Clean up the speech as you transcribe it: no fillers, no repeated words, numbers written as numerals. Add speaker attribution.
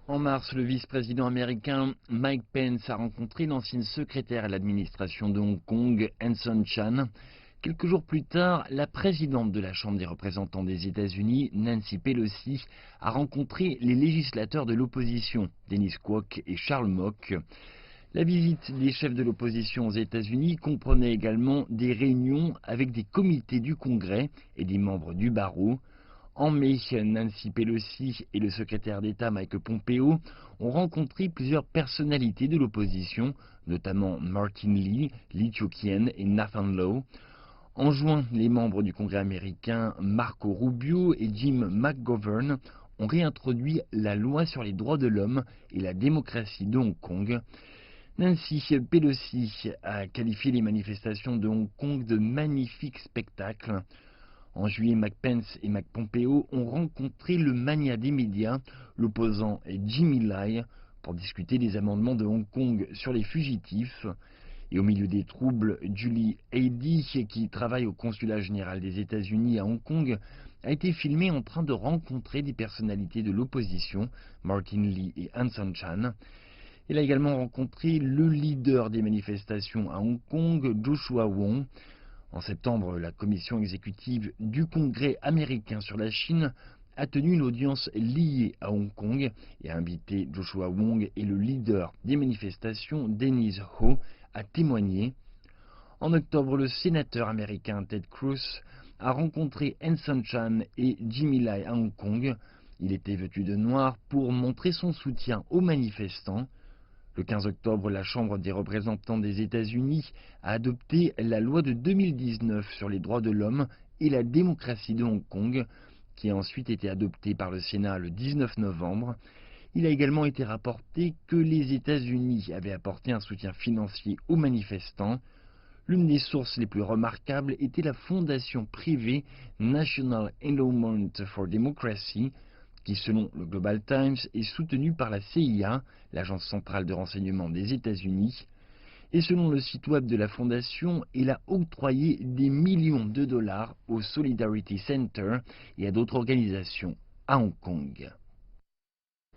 Speaker 1: En mars, le vice-président américain Mike Pence a rencontré l'ancienne secrétaire à l'administration de Hong Kong, Anson Chan. Quelques jours plus tard, la présidente de la Chambre des représentants des États-Unis, Nancy Pelosi, a rencontré les législateurs de l'opposition, Dennis Kwok et Charles Mock. La visite des chefs de l'opposition aux États-Unis comprenait également des réunions avec des comités du Congrès et des membres du barreau. En mai, Nancy Pelosi et le secrétaire d'État Mike Pompeo ont rencontré plusieurs personnalités de l'opposition, notamment Martin Lee, Lee Chiu-Kien et Nathan Law. En juin, les membres du Congrès américain Marco Rubio et Jim McGovern ont réintroduit la loi sur les droits de l'homme et la démocratie de Hong Kong. Nancy Pelosi a qualifié les manifestations de Hong Kong de magnifiques spectacles. En juillet, Mike Pence et Mike Pompeo ont rencontré le mania des médias, l'opposant Jimmy Lai, pour discuter des amendements de Hong Kong sur les fugitifs. Et au milieu des troubles, Julie Heidi, qui travaille au consulat général des États-Unis à Hong Kong, a été filmée en train de rencontrer des personnalités de l'opposition, Martin Lee et Anson Chan. Elle a également rencontré le leader des manifestations à Hong Kong, Joshua Wong. En septembre, la commission exécutive du Congrès américain sur la Chine a tenu une audience liée à Hong Kong et a invité Joshua Wong et le leader des manifestations, Dennis Ho, à témoigner. En octobre, le sénateur américain Ted Cruz a rencontré Anson Chan et Jimmy Lai à Hong Kong. Il était vêtu de noir pour montrer son soutien aux manifestants. Le 15 octobre, la Chambre des représentants des États-Unis a adopté la loi de 2019 sur les droits de l'homme et la démocratie de Hong Kong, qui a ensuite été adoptée par le Sénat le 19 novembre. Il a également été rapporté que les États-Unis avaient apporté un soutien financier aux manifestants. L'une des sources les plus remarquables était la fondation privée National Endowment for Democracy, qui, selon le Global Times, est soutenue par la CIA, l'agence centrale de renseignement des États-Unis. Et selon le site web de la fondation, elle a octroyé des millions de dollars au Solidarity Center et à d'autres organisations à Hong Kong.